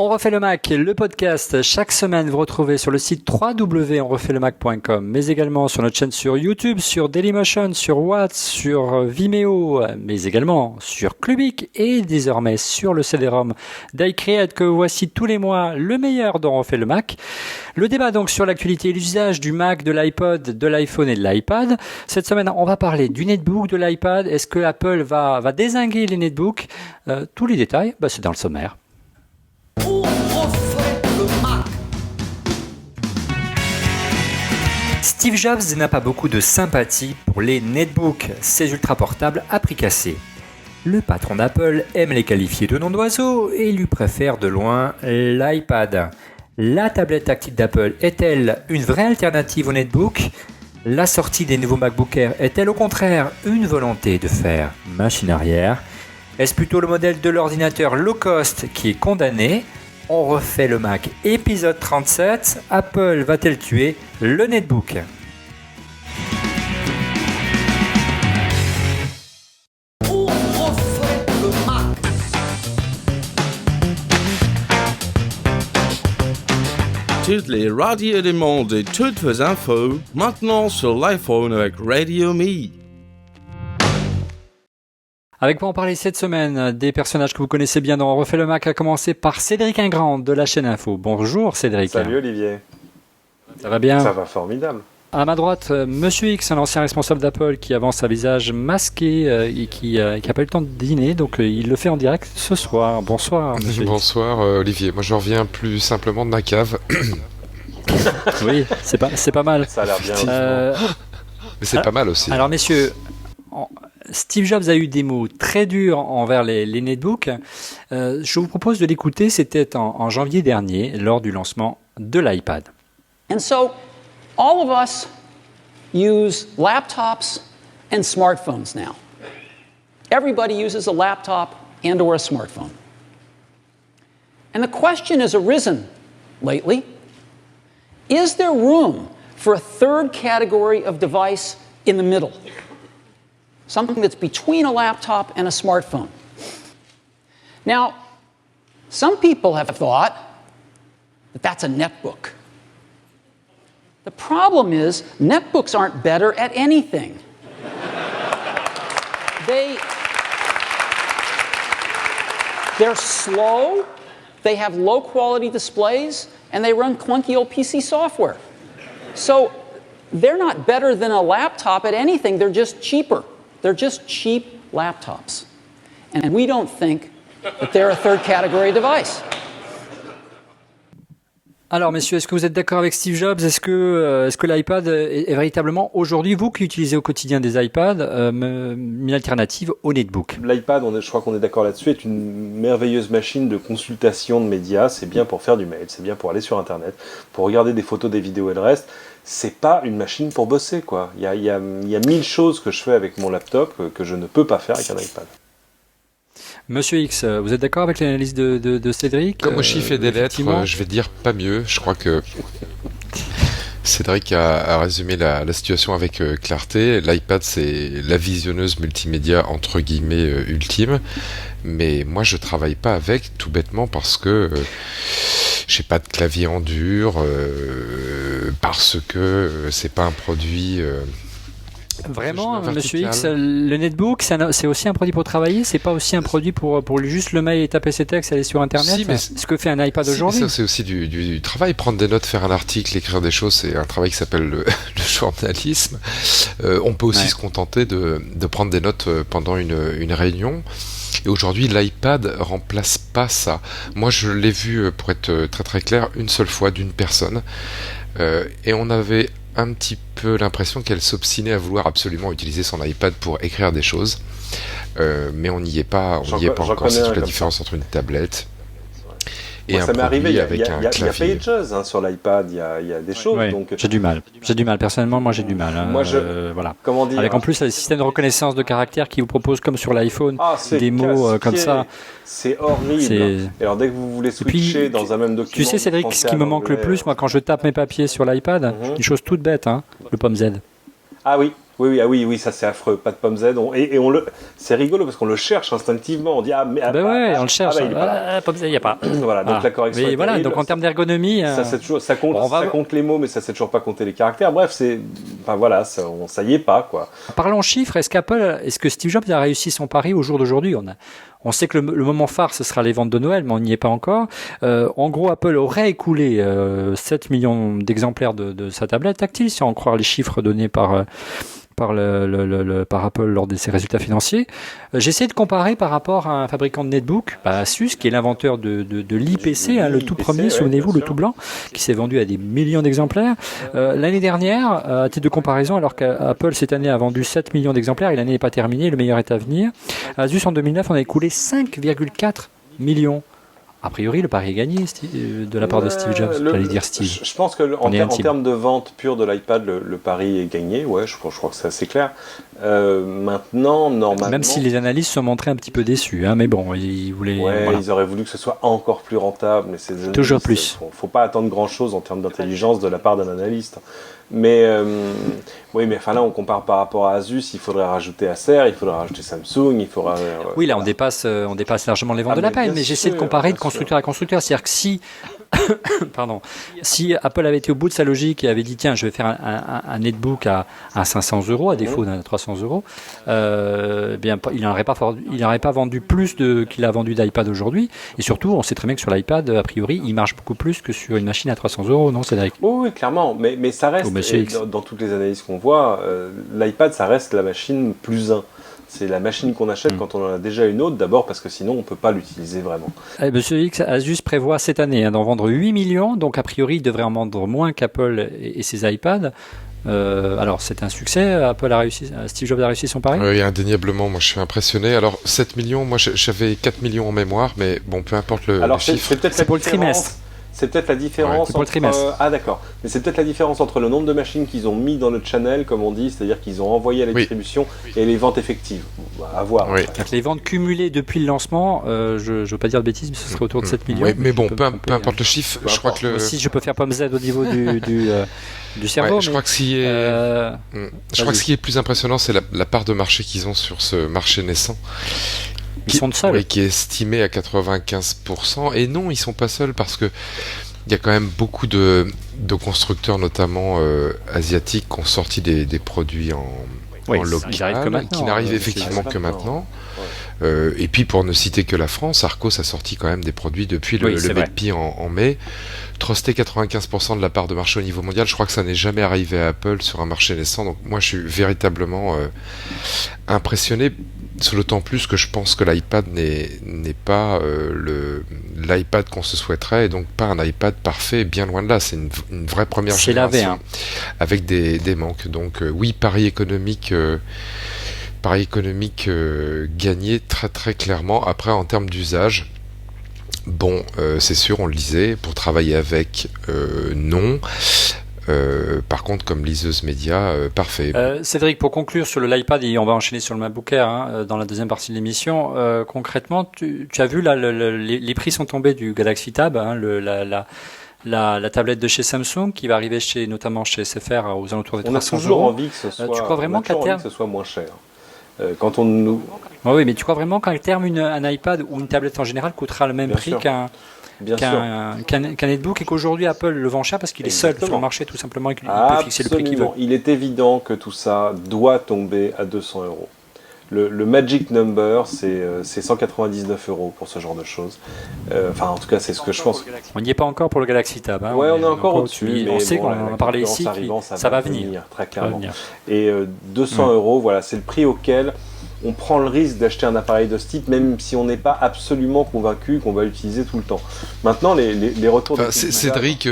On refait le Mac, le podcast. Chaque semaine, vous retrouvez sur le site www.onrefaitlemacom, mais également sur notre chaîne sur YouTube, sur Dailymotion, sur Watts, sur Vimeo, mais également sur Clubic et désormais sur le CD-ROM d'iCreate que voici tous les mois le meilleur dont on refait le Mac. Le débat donc sur l'actualité et l'usage du Mac, de l'iPod, de l'iPhone et de l'iPad. Cette semaine, on va parler du netbook, de l'iPad. Est-ce que Apple va dézinguer les netbooks? Tous les détails, c'est dans le sommaire. Steve Jobs n'a pas beaucoup de sympathie pour les netbooks, ces ultra-portables à prix cassé. Le patron d'Apple aime les qualifier de noms d'oiseaux et lui préfère de loin l'iPad. La tablette tactile d'Apple est-elle une vraie alternative au netbook? La sortie des nouveaux MacBook Air est-elle au contraire une volonté de faire machine arrière? Est-ce plutôt le modèle de l'ordinateur low cost qui est condamné? On refait le Mac épisode 37. Apple va-t-elle tuer le netbook? Toutes les radios du monde et toutes vos infos, maintenant sur l'iPhone avec Radio Me. Avec moi, on parlait cette semaine des personnages que vous connaissez bien dans On refait le Mac, à commencer par Cédric Ingrand de la chaîne Info. Bonjour Cédric. Salut Olivier. Ça va bien? Ça va formidable. À ma droite, Monsieur X, un ancien responsable d'Apple qui avance un visage masqué et qui n'a pas eu le temps de dîner, donc il le fait en direct ce soir. Bonsoir Monsieur Bonsoir Olivier, moi je reviens plus simplement de ma cave. Oui, c'est pas mal. Ça a l'air bien. Mais c'est pas mal aussi. Alors messieurs, Steve Jobs a eu des mots très durs envers les netbooks. Je vous propose de l'écouter, c'était en janvier dernier, lors du lancement de l'iPad. And so, all of us use laptops and smartphones now. Everybody uses a laptop and or a smartphone. And the question has arisen lately, is there room for a third category of device in the middle? Something that's between a laptop and a smartphone. Now, some people have thought that that's a netbook. The problem is, netbooks aren't better at anything. They're slow, they have low quality displays, and they run clunky old PC software. So they're not better than a laptop at anything, they're just cheaper. They're just cheap laptops. And we don't think that they're a third category device. Alors messieurs, est-ce que vous êtes d'accord avec Steve Jobs? Est-ce que l'iPad est véritablement aujourd'hui, vous qui utilisez au quotidien des iPads, une alternative au netbook? L'iPad, je crois qu'on est d'accord là-dessus, est une merveilleuse machine de consultation de médias. C'est bien pour faire du mail, c'est bien pour aller sur Internet, pour regarder des photos, des vidéos et le reste. C'est pas une machine pour bosser, quoi. Il y a 1000 choses que je fais avec mon laptop que je ne peux pas faire avec un iPad. Monsieur X, vous êtes d'accord avec l'analyse de Cédric? Comme au chiffre et des lettres, je vais dire pas mieux. Je crois que Cédric a résumé la situation avec clarté. L'iPad, c'est la visionneuse multimédia entre guillemets ultime. Mais moi, je travaille pas avec, tout bêtement, parce que j'ai pas de clavier en dur, parce que c'est pas un produit... Vraiment, Monsieur X, le netbook, c'est aussi un produit pour travailler, c'est pas aussi un produit pour juste le mail et taper ses textes, aller sur Internet, si, mais ce que fait un iPad aujourd'hui. Ça, c'est aussi du travail, prendre des notes, faire un article, écrire des choses, c'est un travail qui s'appelle le journalisme. On peut aussi se contenter de prendre des notes pendant une réunion. Et aujourd'hui, l'iPad remplace pas ça. Moi, je l'ai vu, pour être très très clair, une seule fois d'une personne, et on avait un petit peu l'impression qu'elle s'obstinait à vouloir absolument utiliser son iPad pour écrire des choses, mais on n'y est pas encore. C'est toute la différence entre une tablette et un ça m'est arrivé, il y a clavier. Pages sur l'iPad, il y a des choses. Ouais, donc... J'ai du mal. Personnellement, moi j'ai du mal. Moi, voilà. Comment dire, avec en plus le système de reconnaissance de caractère qui vous propose, comme sur l'iPhone, des mots comme ça. C'est horrible. Et alors dès que vous voulez switcher dans un même document... Tu sais Cédric, ce qui me manque le plus, moi quand je tape mes papiers sur l'iPad, une chose toute bête, le pomme Z. Ah oui, Oui, ça c'est affreux, pas de pomme Z. C'est rigolo parce qu'on le cherche instinctivement. On dit on le cherche. il est pas là. Pomme Z, il n'y a pas. Voilà, donc la correction. Mais est voilà, terrible. donc en termes d'ergonomie, ça compte les mots, mais ça sait toujours pas compter les caractères. Bref, ça y est pas quoi. Parlons chiffres. Est-ce que Steve Jobs a réussi son pari au jour d'aujourd'hui? On sait que le moment phare, ce sera les ventes de Noël, mais on n'y est pas encore. En gros, Apple aurait écoulé 7 millions d'exemplaires de sa tablette tactile, si on en croit les chiffres donnés par Apple lors de ses résultats financiers. J'essaie de comparer par rapport à un fabricant de netbook, Asus, qui est l'inventeur de l'IPC, le tout premier, souvenez-vous, le tout blanc, qui s'est vendu à des millions d'exemplaires. L'année dernière, à titre de comparaison, alors qu'Apple cette année a vendu 7 millions d'exemplaires, et l'année n'est pas terminée, le meilleur est à venir. Asus en 2009, on a écoulé 5,4 millions. A priori, le pari est gagné de la part de Steve Jobs. J'allais dire Steve. Je pense que en termes de vente pure de l'iPad, le pari est gagné. Ouais, je crois que c'est assez clair. Maintenant, normalement. Même si les analystes se montraient un petit peu déçus, mais bon, ils voulaient. Ouais, ils auraient voulu que ce soit encore plus rentable, mais c'est toujours plus. Faut pas attendre grand-chose en termes d'intelligence de la part d'un analyste. Mais mais enfin là, on compare par rapport à Asus. Il faudrait rajouter Acer, il faudrait rajouter Samsung, il faudra. Oui, là, on dépasse largement les ventes de l'Apple, mais j'essaie de comparer de constructeur à constructeur. C'est-à-dire que si Apple avait été au bout de sa logique et avait dit tiens, je vais faire un netbook à 500 euros à défaut d'un 300 euros, bien il n'aurait pas vendu plus qu'il a vendu d'iPad aujourd'hui. Et surtout, on sait très bien que sur l'iPad, a priori, il marche beaucoup plus que sur une machine à 300 euros, non, Cédric? Oui, clairement, mais ça reste dans toutes les analyses qu'on voit, l'iPad, ça reste la machine plus 1. C'est la machine qu'on achète quand on en a déjà une autre, d'abord parce que sinon on ne peut pas l'utiliser vraiment. Monsieur X, Asus prévoit cette année d'en vendre 8 millions, donc a priori il devrait en vendre moins qu'Apple et ses iPads. Alors c'est un succès, Steve Jobs a réussi son pari? Oui, indéniablement, moi je suis impressionné. Alors 7 millions, moi j'avais 4 millions en mémoire, mais bon, peu importe le chiffre. C'est pour le trimestre. C'est peut-être la différence d'accord. Mais c'est peut-être la différence entre le nombre de machines qu'ils ont mis dans le channel, comme on dit, c'est-à-dire qu'ils ont envoyé à la distribution, et les ventes effectives. À voir. Oui. Les ventes cumulées depuis le lancement, je ne veux pas dire de bêtises, mais ce serait autour de 7 millions. Oui, mais bon, peu importe le chiffre, je crois que si je peux faire pomme Z au niveau du cerveau. Je crois que ce qui est plus impressionnant, c'est la part de marché qu'ils ont sur ce marché naissant. Ils sont seuls. Qui est estimé à 95%. Et non, ils sont pas seuls parce que il y a quand même beaucoup de constructeurs, notamment asiatiques, qui ont sorti des produits en local, qui n'arrivent effectivement que maintenant. Et puis, pour ne citer que la France, Arcos a sorti quand même des produits depuis le Medpi en mai. Truster 95% de la part de marché au niveau mondial, je crois que ça n'est jamais arrivé à Apple sur un marché naissant. Donc moi, je suis véritablement impressionné. D'autant plus que je pense que l'iPad n'est pas l'iPad qu'on se souhaiterait, et donc pas un iPad parfait, bien loin de là. C'est une vraie première génération avec des manques. Donc oui, pari économique gagné très très clairement. Après, en termes d'usage, bon, c'est sûr, on le disait, pour travailler avec, non. Par contre, comme liseuse média, parfait. Cédric, pour conclure sur l'iPad, et on va enchaîner sur le MacBook Air dans la deuxième partie de l'émission, concrètement, tu as vu, là, les prix sont tombés du Galaxy Tab, la tablette de chez Samsung qui va arriver notamment chez SFR aux alentours des 300 euros. On a toujours envie que ce soit, tu crois vraiment qu'à terme, que ce soit moins cher. Quand on nous... Oui, mais tu crois vraiment qu'à terme, un iPad ou une tablette en général coûtera le même prix qu'un netbook, et qu'aujourd'hui Apple le vend cher parce qu'il est seul sur le marché tout simplement et qu'il peut fixer le prix qu'il veut? Il est évident que tout ça doit tomber à 200 euros. Le magic number, c'est 199 euros pour ce genre de choses. Enfin, en tout cas, c'est ce que je pense. On n'y est pas encore pour le Galaxy Tab. Ouais, on est encore au-dessus. Mais on sait qu'on en a parlé ici, ça va venir. Très clairement. Et 200 euros, voilà, c'est le prix auquel on prend le risque d'acheter un appareil de ce type, même si on n'est pas absolument convaincu qu'on va l'utiliser tout le temps. Maintenant, les retours... Cédric,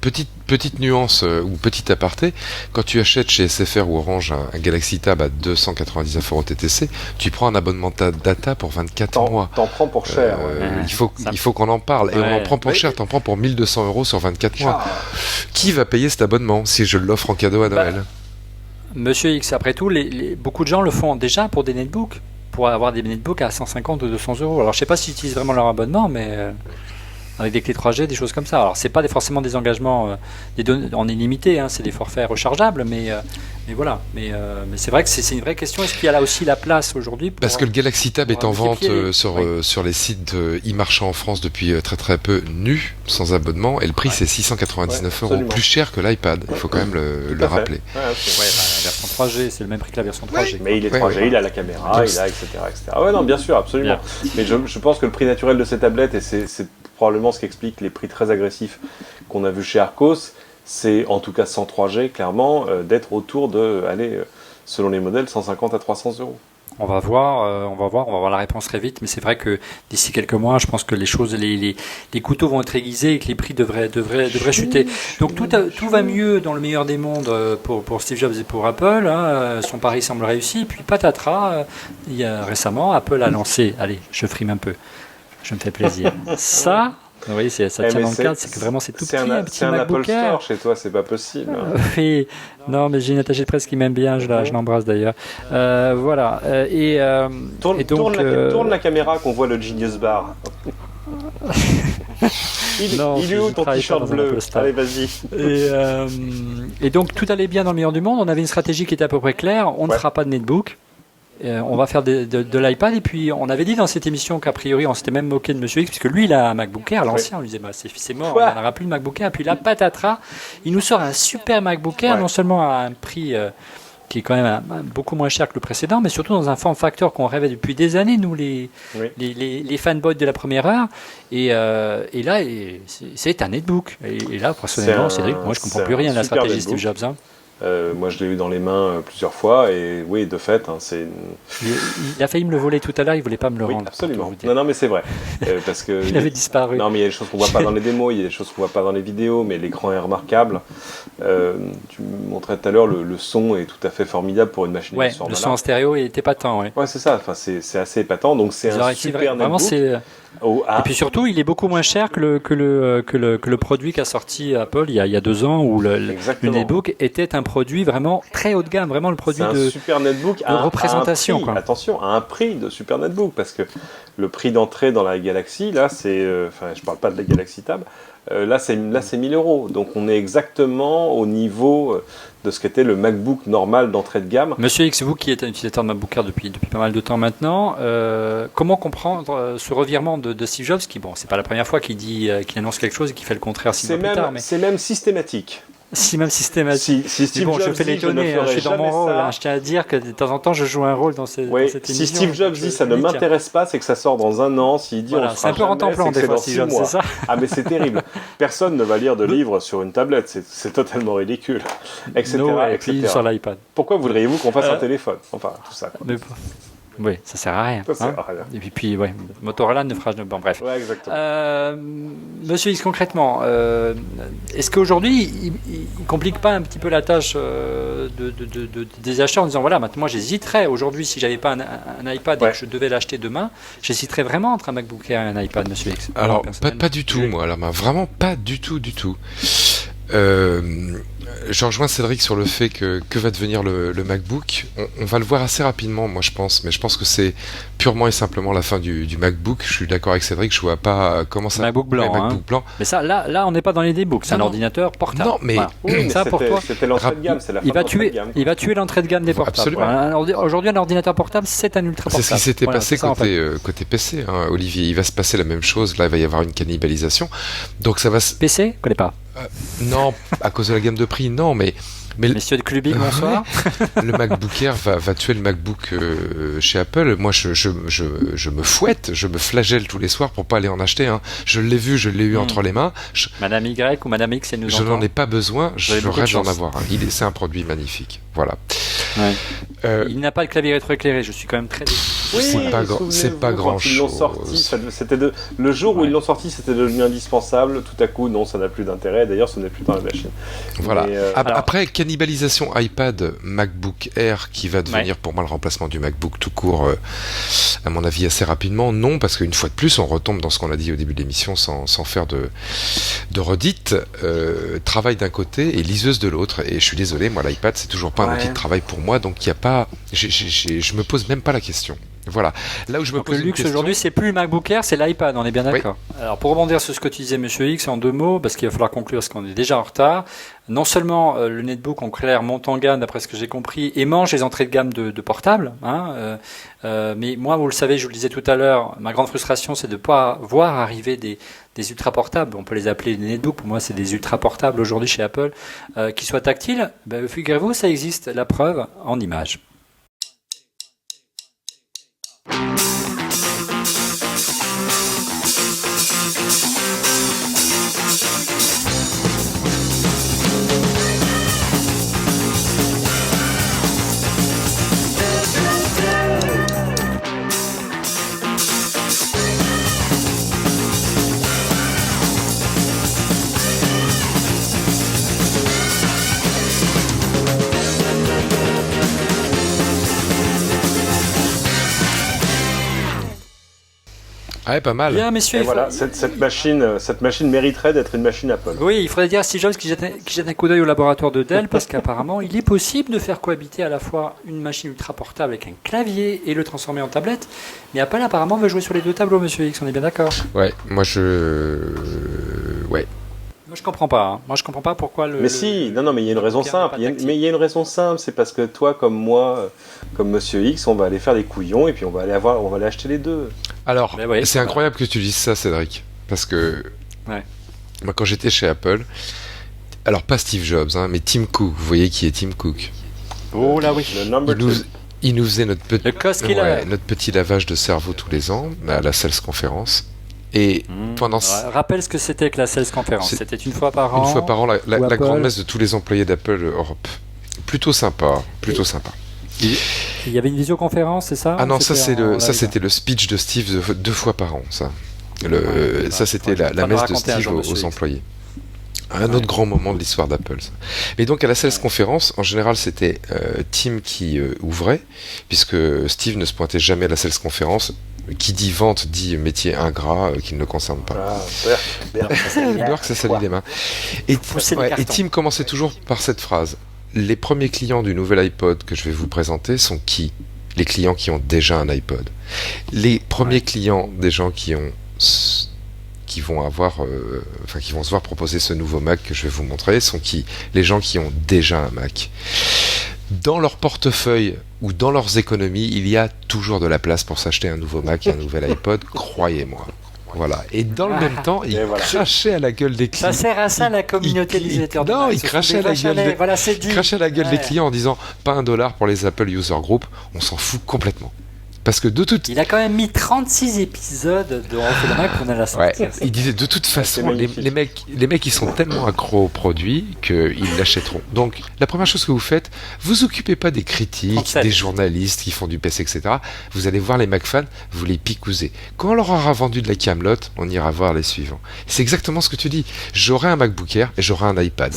petite nuance ou petit aparté, quand tu achètes chez SFR ou Orange un Galaxy Tab à 299 euros TTC, tu prends un abonnement data pour 24 mois. T'en prends pour cher. Il faut qu'on en parle. Et on en prend pour cher, t'en prends pour 1200 euros sur 24 mois. Qui va payer cet abonnement si je l'offre en cadeau à Noël? Monsieur X, après tout, beaucoup de gens le font déjà pour des netbooks, pour avoir des netbooks à 150 ou 200 euros. Alors je ne sais pas s'ils utilisent vraiment leur abonnement, mais... avec des clés 3G, des choses comme ça. Alors c'est pas forcément des engagements en illimité, hein, c'est des forfaits rechargeables, mais voilà. Mais c'est vrai que c'est une vraie question. Est-ce qu'il y a là aussi la place aujourd'hui pour, Parce que le Galaxy Tab est en vente sur les sites e-marchand en France depuis très très peu, nu, sans abonnement, et le prix c'est 699 €, plus cher que l'iPad. Il faut quand même le rappeler. La version 3G, c'est le même prix que la version 3G. Mais il est 3G, il a la caméra, il a etc. Ah ouais, non, bien sûr, absolument. Mais je pense que le prix naturel de ces tablettes, et c'est probablement ce qui explique les prix très agressifs qu'on a vus chez Arcos, c'est en tout cas sans 3G, clairement, d'être autour de, selon les modèles, 150 à 300 €. On va voir la réponse très vite, mais c'est vrai que d'ici quelques mois, je pense que les choses, les couteaux vont être aiguisés et que les prix devraient chuter. Donc tout va mieux dans le meilleur des mondes pour Steve Jobs et pour Apple. Hein. Son pari semble réussi. Puis patatras, récemment, Apple a lancé. Allez, je frime un peu. Je me fais plaisir. Ça. Oui, ça tient dans le cadre, c'est que vraiment c'est tout petit, un petit MacBook Air. C'est un Apple Store chez toi, c'est pas possible. Oui, non, mais j'ai une attachée de presse qui m'aime bien, je l'embrasse d'ailleurs. Voilà. Tourne la caméra qu'on voit le Genius Bar. Il est où ton t-shirt bleu? Allez, vas-y. Et donc tout allait bien dans le meilleur du monde. On avait une stratégie qui était à peu près claire. On ne fera pas de netbook. On va faire de l'iPad, et puis on avait dit dans cette émission qu'a priori on s'était même moqué de Monsieur X, puisque lui il a un MacBook Air, l'ancien, on lui disait c'est mort, il n'y en aura plus de MacBook Air, puis là patatras, il nous sort un super MacBook Air, non seulement à un prix qui est quand même beaucoup moins cher que le précédent, mais surtout dans un form factor qu'on rêvait depuis des années, nous les fanboys de la première heure, et là c'est un netbook, et là personnellement Cédric, moi je comprends plus rien de la stratégie Steve Jobs. Hein. Moi, je l'ai eu dans les mains plusieurs fois, et oui, de fait, il a failli me le voler tout à l'heure, il voulait pas me le rendre. Absolument. Non, mais c'est vrai, parce que il avait disparu. Non, mais il y a des choses qu'on voit pas dans les démos, il y a des choses qu'on voit pas dans les vidéos, mais l'écran est remarquable. Tu me montrais tout à l'heure, le son est tout à fait formidable pour une machine de ce format-là. Le son en stéréo est épatant, Ouais, c'est ça. Enfin, c'est assez épatant, donc c'est un super vraiment, netbook. Et puis surtout, il est beaucoup moins cher que le produit qu'a sorti Apple il y a 2 ans, où le netbook était un produit vraiment très haut de gamme, vraiment le produit de super netbook de représentation. Attention, à un prix de super netbook, parce que le prix d'entrée dans la Galaxy, là, c'est, je parle pas de la Galaxy Tab, là c'est 1 000 €. Donc on est exactement au niveau de ce qu'était le MacBook normal d'entrée de gamme. Monsieur X, vous qui êtes un utilisateur de MacBook Air depuis pas mal de temps maintenant, comment comprendre ce revirement de Steve Jobs, qui, bon, c'est pas la première fois qu'il annonce quelque chose et qu'il fait le contraire 6 mois plus tard. Mais... C'est même systématique. Si même systématique. Si Steve Jobs je fais l'étonner, je suis dans mon rôle. Je tiens à dire que de temps en temps, je joue un rôle dans cette émission. Si Steve Jobs dit ça ne m'intéresse pas, c'est que ça sort dans 1 an. S'il dit c'est un peu rentemplant des fois, Steve Jobs, c'est ça. Ah, mais c'est terrible. Personne ne va lire de livres sur une tablette. C'est totalement ridicule. Etc. Et puis sur l'iPad. Pourquoi voudriez-vous qu'on fasse un téléphone? Enfin, tout ça. Oui, ça sert à rien. Ça sert à rien. Et puis, Motorola ne fera... Bon, bref. Ouais, exactement. Monsieur X, concrètement, est-ce qu'aujourd'hui, il complique pas un petit peu la tâche des acheteurs en disant, voilà, maintenant, moi, j'hésiterais. Aujourd'hui, si j'avais pas un iPad et que je devais l'acheter demain, j'hésiterais vraiment entre un MacBook Air et un iPad, Monsieur X. Alors, pas du tout, moi. Alors, vraiment pas du tout. Je rejoins Cédric sur le fait que va devenir le MacBook. On va le voir assez rapidement, moi je pense, mais je pense que c'est purement et simplement la fin du MacBook. Je suis d'accord avec Cédric, je vois pas comment ça. MacBook blanc. blanc. Mais ça, là, on n'est pas dans les D-Books, c'est un ordinateur portable. Non, mais, mais ça pour toi, c'était l'entrée de gamme, c'est la fin de l'entrée de gamme. Il va tuer l'entrée de gamme des portables. Absolument. Aujourd'hui, un ordinateur portable, c'est un ultra portable. C'est ce qui s'était passé côté PC, hein, Olivier. Il va se passer la même chose. Là, il va y avoir une cannibalisation. Donc ça va. PC, je connais pas. Non, à cause de la gamme de prix, non, mais Messieurs de Clubic, bonsoir. Le MacBook Air va tuer le MacBook chez Apple. Moi, je me fouette, je me flagelle tous les soirs pour pas aller en acheter un. Je l'ai eu entre les mains. Madame Y ou Madame X, elle nous entend. Je n'en ai pas besoin, je rêve d'en avoir un. C'est un produit magnifique. Voilà. Ouais. Il n'a pas de clavier rétroéclairé, je suis quand même très déçu. Oui, c'est pas grand chose. Ils l'ont sorti, le jour où ils l'ont sorti, c'était devenu indispensable. Tout à coup, non, ça n'a plus d'intérêt. D'ailleurs, ce n'est plus dans la machine. Voilà. Après, cannibalisation iPad, MacBook Air, qui va devenir pour moi le remplacement du MacBook tout court, à mon avis assez rapidement. Non, parce qu'une fois de plus, on retombe dans ce qu'on a dit au début de l'émission sans faire de redite. Travail d'un côté et liseuse de l'autre. Et je suis désolé, moi l'iPad c'est toujours pas un outil de travail pour moi, donc il y a pas, je me pose même pas la question. Voilà. Là où je me Donc pose le une luxe question- aujourd'hui, c'est plus le MacBook Air, c'est l'iPad, on est bien d'accord. Alors pour rebondir sur ce que tu disais, Monsieur X, en 2 mots, parce qu'il va falloir conclure parce qu'on est déjà en retard. Non seulement le netbook en clair monte en gamme, d'après ce que j'ai compris, et mange les entrées de gamme de portables, mais moi, vous le savez, je vous le disais tout à l'heure, ma grande frustration, c'est de ne pas voir arriver des ultra portables. On peut les appeler des netbooks. Pour moi, c'est des ultra portables aujourd'hui chez Apple, qui soient tactiles. Ben, figurez-vous, ça existe. La preuve en images. Ah ouais, pas mal. Bien, messieurs. Et voilà, cette machine mériterait d'être une machine Apple. Oui, il faudrait dire à Steve Jobs qui jette un coup d'œil au laboratoire de Dell, parce qu'apparemment, il est possible de faire cohabiter à la fois une machine ultra portable avec un clavier et le transformer en tablette. Mais Apple, apparemment, veut jouer sur les 2 tableaux, Monsieur X, on est bien d'accord. Ouais, moi Ouais. Moi, je comprends pas. Hein. Moi, je comprends pas pourquoi le. Mais si, non, mais il y a une raison simple. Mais il y a une raison simple, c'est parce que toi, comme moi, comme Monsieur X, on va aller faire des couillons et puis on va aller acheter les 2. Alors, Ben ouais, c'est incroyable que tu dises ça, Cédric, parce que Ouais. moi, quand j'étais chez Apple, alors pas Steve Jobs, hein, mais Tim Cook. Vous voyez qui est Tim Cook? Oh là oui. Le number 2. Il nous faisait notre Le cost killer. notre petit lavage de cerveau tous les ans à la Sales Conférence. Et pendant Rappelle ce que c'était que la Sales Conference. C'est- C'était une fois par an. une fois par an, la Apple- grande messe de tous les employés d'Apple Europe. Plutôt sympa, plutôt sympa. Il y avait une visioconférence, c'est ça? Ah non, ça C'était c'était le speech de Steve 2 fois par an, ça. Ça c'était ouais, la nous messe de raconter un Steve jour, aux monsieur X. employés. Un autre grand moment de l'histoire d'Apple. Ça. Mais donc à la Sales Conférence, en général c'était Tim qui ouvrait, puisque Steve ne se pointait jamais à la Sales Conférence. Qui dit vente dit métier ingrat qui ne le concerne pas. Burke, ça salit les mains. Et Pousser les cartons. Tim commençait toujours par cette phrase. Les premiers clients du nouvel iPod que je vais vous présenter sont qui? Les clients qui ont déjà un iPod. Les premiers clients des gens qui vont se voir proposer ce nouveau Mac que je vais vous montrer sont qui? Les gens qui ont déjà un Mac. Dans leur portefeuille ou dans leurs économies, il y a toujours de la place pour s'acheter un nouveau Mac et un nouvel iPod, croyez-moi. Voilà. Et dans le même temps, ils crachaient à la gueule des clients. Ça sert à ça la communauté des utilisateurs. Non, ils crachaient à la gueule des Voilà, c'est dit. crachaient à la gueule Ouais. des clients en disant pas $1 pour les Apple User Group, on s'en fout complètement. Parce que de toute Il a quand même mis 36 épisodes de On fait le Mac qu'on a la Ouais, sortie. il disait de toute façon, magnifique. les mecs ils sont tellement accros aux produits qu'ils l'achèteront. Donc la première chose que vous faites, vous occupez pas des critiques, 37. des journalistes qui font du PC, etc. Vous allez voir les Mac fans, vous les picousez. Quand on leur aura vendu de la camelote, on ira voir les suivants. C'est exactement ce que tu dis. J'aurai un MacBook Air et j'aurai un iPad.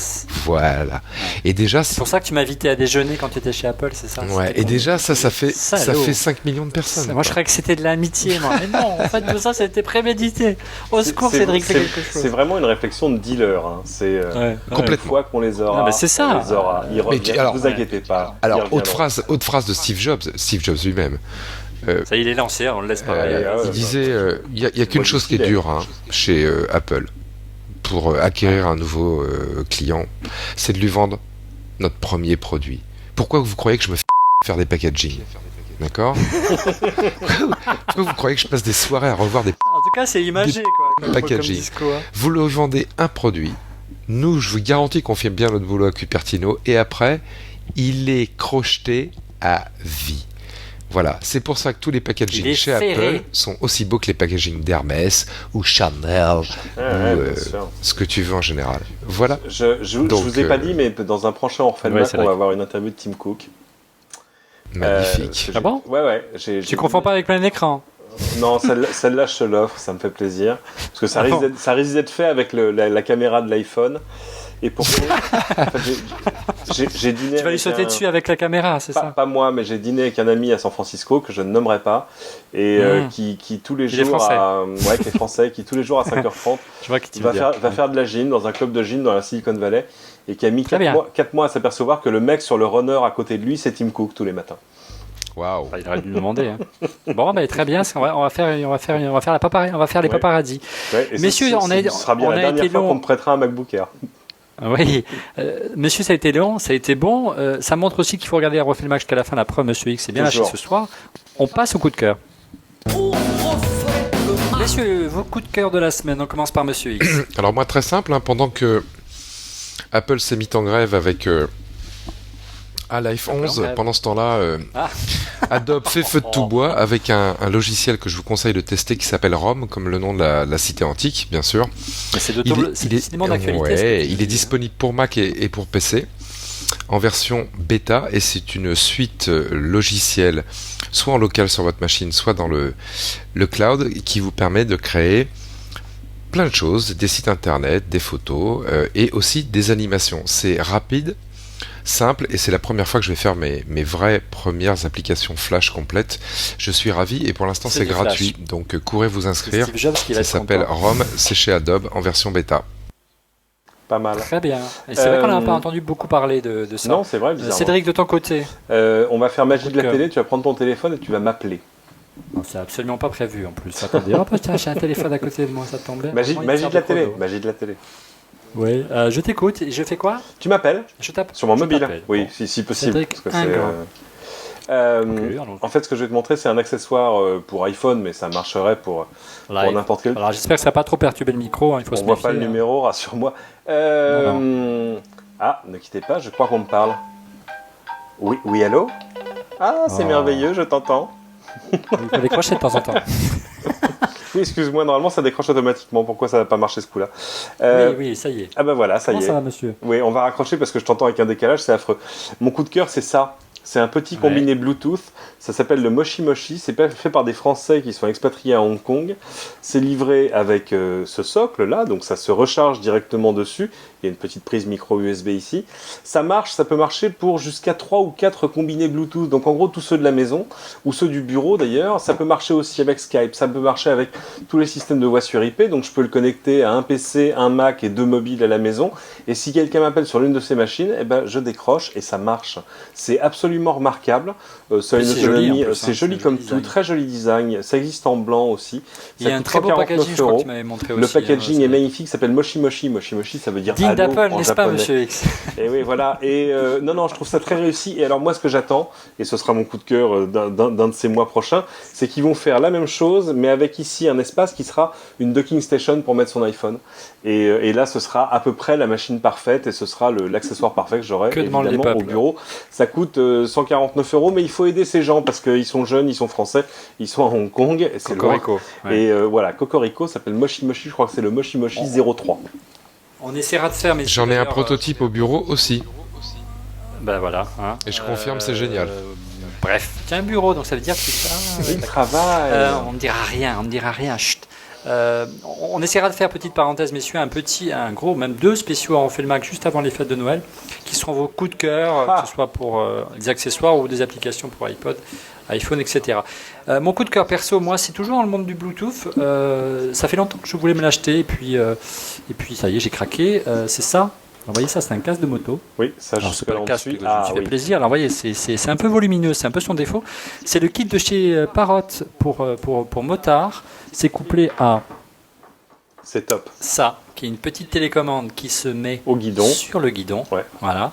Voilà. Et déjà, C'est pour ça que tu m'as invité à déjeuner quand tu étais chez Apple, c'est ça? ouais. C'était Et pour- déjà ça fait Salaud. 5 millions de personnes. Moi, je croyais que c'était de l'amitié, moi. Mais non, en fait, tout ça, c'était prémédité. Au secours, Cédric, fais quelque chose. C'est vraiment une réflexion de dealer. Hein. C'est Complètement. une fois qu'on les aura, Ah, bah, c'est ça. on les aura. Ils reviennent, alors- vous inquiétez pas. ils Alors, reviendront. autre phrase de Steve Jobs lui-même. Ça, il est lancé, on le laisse parler. Il disait, il y a qu'une chose qui est dure hein, chez Apple pour acquérir un nouveau client, c'est de lui vendre notre premier produit. Pourquoi vous croyez que je me fais faire des packaging? D'accord? Pourquoi vous croyez que je passe des soirées à revoir des... En tout cas, c'est imagé, quoi. Comme packaging. discours, hein. Vous leur vendez un produit, nous, je vous garantis qu'on fait bien notre boulot à Cupertino, et après, il est crocheté à vie. Voilà, c'est pour ça que tous les Il packaging est chez ferré. Apple sont aussi beaux que les packaging d'Hermès ou Chanel Ouais, ou bien sûr. ce que tu veux en général. Voilà. Je Donc, vous ai pas dit, mais dans un prochain On refait le ouais, Mac, c'est on vrai. va avoir une interview de Tim Cook. Magnifique. Ah bon? Ouais. Tu confonds pas avec plein écran. Non, celle-là, je te l'offre, ça me fait plaisir. Parce que ça risque d'être fait avec la caméra de l'iPhone. Et pourquoi en fait, j'ai dîné. Tu vas lui avec sauter dessus avec la caméra, c'est ça? Pas moi, mais j'ai dîné avec un ami à San Francisco que je ne nommerai pas et qui tous les Il est jours, français. qui est français, qui tous les jours à 5h30 Je vois que tu va faire de la gym dans un club de gym dans la Silicon Valley et qui a mis Très bien. 4 mois à s'apercevoir que le mec sur le runner à côté de lui, c'est Tim Cook tous les matins. Waouh. Il aurait dû me demander. Hein. Bon, très bien. On va faire la paparazzi. On va faire les paparazzi. Ouais, Messieurs, ce sera bien la dernière fois qu'on me prêtera un MacBook Air. Oui, monsieur, ça a été long, ça a été bon. Ça montre aussi qu'il faut regarder Refait le Mac jusqu'à la fin. La preuve, monsieur X est bien lâché ce soir. On passe au coup de cœur. Messieurs, vos coups de cœur de la semaine. On commence par monsieur X. Alors moi, très simple, pendant que Apple s'est mis en grève avec l'iPhone 11, pendant ce temps-là, Adobe fait feu de tout bois avec un logiciel que je vous conseille de tester qui s'appelle ROM, comme le nom de la cité antique, bien sûr. C'est d'actualité. Ouais, il est disponible pour Mac et pour PC en version bêta, et c'est une suite logicielle, soit en local sur votre machine, soit dans le cloud, qui vous permet de créer plein de choses, des sites internet, des photos et aussi des animations. C'est rapide, simple, et c'est la première fois que je vais faire mes vraies premières applications Flash complètes. Je suis ravi, et pour l'instant c'est gratuit, donc courez vous inscrire. Ça s'appelle ROM, c'est chez Adobe en version bêta. Pas mal. Très bien. Et c'est vrai qu'on n'a pas entendu beaucoup parler de ça. Non, c'est vrai, bizarrement. Cédric, de ton côté on va faire magie de la télé, tu vas prendre ton téléphone et tu vas m'appeler. Non, c'est absolument pas prévu en plus. Attendez, tiens, j'ai un téléphone à côté de moi, ça tombe bien. Magie de la télé, magie de la télé. Oui, je t'écoute. Et je fais quoi? Tu m'appelles? Je tape. Sur mon mobile. Oui, si possible. Cédric, parce que en fait, ce que je vais te montrer, c'est un accessoire pour iPhone, mais ça marcherait pour n'importe quel. Alors, j'espère que ça va pas trop perturber le micro. Hein, il faut on se voit méfier, pas le numéro, rassure-moi. Ah, ne quittez pas, je crois qu'on me parle. Oui, allô? Ah, c'est merveilleux, je t'entends. Il faut décrocher de temps en temps. Oui, excuse-moi, normalement ça décroche automatiquement. Pourquoi ça va pas marcher ce coup-là? Oui, ça y est. Ah bah voilà, ça y est. Comment ça va, monsieur? Oui, on va raccrocher parce que je t'entends avec un décalage, c'est affreux. Mon coup de cœur, c'est ça. C'est un petit combiné Bluetooth. Ça s'appelle le Moshi Moshi. C'est fait par des Français qui sont expatriés à Hong Kong. C'est livré avec ce socle-là, donc ça se recharge directement dessus. Il y a une petite prise micro USB ici. Ça peut marcher pour jusqu'à 3 ou 4 combinés Bluetooth. Donc en gros, tous ceux de la maison, ou ceux du bureau d'ailleurs. Ça peut marcher aussi avec Skype. Ça peut marcher avec tous les systèmes de voix sur IP. Donc je peux le connecter à un PC, un Mac et 2 mobiles à la maison. Et si quelqu'un m'appelle sur l'une de ces machines, je décroche et ça marche. C'est absolument remarquable. Ça a une autonomie, c'est joli comme tout, très joli design. Ça existe en blanc aussi. Il y a un très beau packaging, je crois que tu m'avais montré aussi. Le packaging est magnifique, ça s'appelle Moshi Moshi. Moshi Moshi, ça veut dire digne d'Apple, n'est-ce pas, monsieur X? Et oui, voilà. Et non, je trouve ça très réussi. Et alors moi, ce que j'attends, et ce sera mon coup de cœur d'un de ces mois prochains, c'est qu'ils vont faire la même chose, mais avec ici un espace qui sera une docking station pour mettre son iPhone. Et là, ce sera à peu près la machine parfaite, et ce sera l'accessoire parfait que j'aurai évidemment au bureau. Ça coûte 149 €, mais il faut aider ces gens parce qu'ils sont jeunes, ils sont français, ils sont à Hong Kong, et c'est Cocorico. Ouais. Et voilà, Cocorico s'appelle Moshi Moshi, je crois que c'est le Moshi Moshi 03. On essaiera de faire, mais j'en ai un prototype au bureau aussi. Ben voilà. Hein. Et je confirme, c'est génial. Bref, tu as un bureau, donc ça veut dire que ça. Il travaille. On ne dira rien. Chut. On essaiera de faire, petite parenthèse, messieurs, un gros, même 2 spéciaux à Refait le Mac juste avant les fêtes de Noël, qui seront vos coups de cœur, que ce soit pour des accessoires ou des applications pour iPod, iPhone, etc. Mon coup de cœur perso, moi, c'est toujours dans le monde du Bluetooth. Ça fait longtemps que je voulais me l'acheter, et puis ça y est, j'ai craqué. C'est ça. Alors, vous voyez, ça, c'est un casque de moto. Oui, ça, alors, c'est pas le casque dessus. que je me suis fait plaisir. Alors, vous voyez, c'est un peu volumineux, c'est un peu son défaut. C'est le kit de chez Parrot pour motard. C'est couplé à... C'est top. Ça, qui est une petite télécommande qui se met au guidon. Sur le guidon. Ouais. Voilà.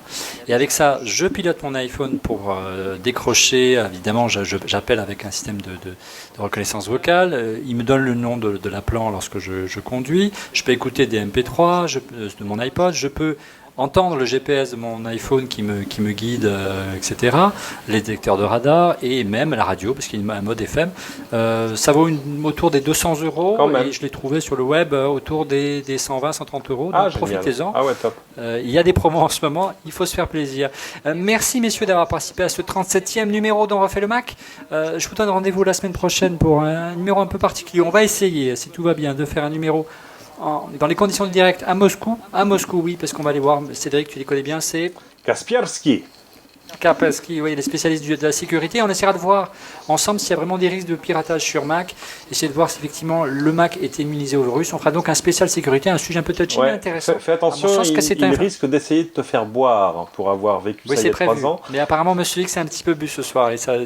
Et avec ça, je pilote mon iPhone pour décrocher. Évidemment, j'appelle avec un système de reconnaissance vocale. Il me donne le nom de l'appelant lorsque je conduis. Je peux écouter des MP3 de mon iPod. Je peux entendre le GPS de mon iPhone qui me guide, etc. Les détecteurs de radar et même la radio, parce qu'il y a un mode FM. Ça vaut autour des 200 € et je l'ai trouvé sur le web autour des 120, 130 €. Donc profitez-en. Ah ouais, top. Il y a des promos en ce moment, il faut se faire plaisir. Merci messieurs d'avoir participé à ce 37e numéro d'On Refait le Mac. Je vous donne rendez-vous la semaine prochaine pour un numéro un peu particulier. On va essayer, si tout va bien, de faire un numéro dans les conditions de direct à Moscou. À Moscou, oui, parce qu'on va aller voir. Cédric, tu les connais bien, c'est Kaspersky. Car parce qu'il y a des spécialistes de la sécurité. On essaiera de voir ensemble s'il y a vraiment des risques de piratage sur Mac. Essayer de voir si effectivement le Mac est immunisé aux virus. On fera donc un spécial sécurité, un sujet un peu touchy mais intéressant. Fais attention, il risque d'essayer de te faire boire pour avoir vécu ça il y a 3 ans. Mais apparemment, Monsieur X est un petit peu bu ce soir et ça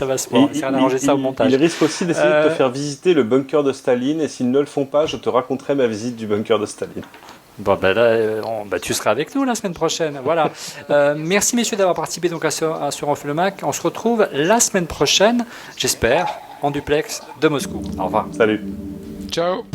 va se voir. On essaiera d'arranger ça au montage. Il risque aussi d'essayer de te faire visiter le bunker de Staline et s'ils ne le font pas, je te raconterai ma visite du bunker de Staline. Bon, tu seras avec nous la semaine prochaine. Voilà. Merci messieurs d'avoir participé donc à ce Refait le Mac. On se retrouve la semaine prochaine, j'espère, en duplex de Moscou. Au revoir. Salut. Ciao.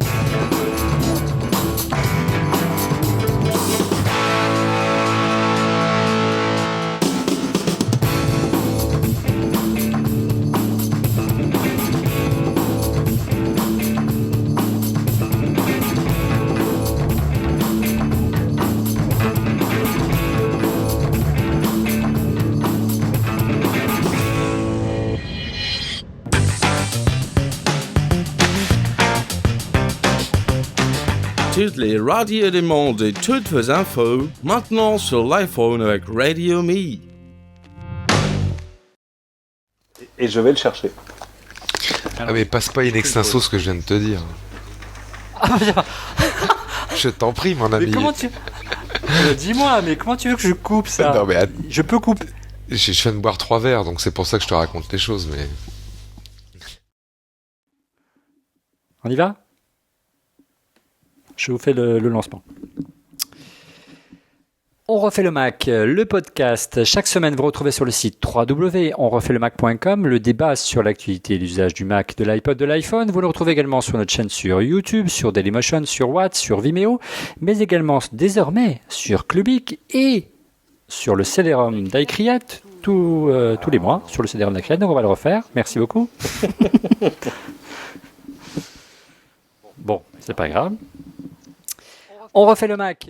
Toutes les radios du monde et toutes vos infos, maintenant sur l'iPhone avec Radio Me. Et je vais le chercher. Ah mais passe pas in extenso ce que je viens de te dire. Je t'en prie mon ami. Mais comment tu... Dis-moi, mais comment tu veux que je coupe ça? Non mais je peux couper. Je viens de boire 3 verres, donc c'est pour ça que je te raconte les choses, mais... On y va? Je vous fais le lancement. On refait le Mac, le podcast. Chaque semaine, vous retrouvez sur le site www.onrefaitlemacom le débat sur l'actualité et l'usage du Mac, de l'iPod, de l'iPhone. Vous le retrouvez également sur notre chaîne sur YouTube, sur Dailymotion, sur Watt, sur Vimeo, mais également désormais sur Clubic et sur le CD-ROM d'iCreate tous les mois, sur le CD-ROM d'iCreate. Donc on va le refaire. Merci beaucoup. Bon, c'est pas grave. On refait le Mac.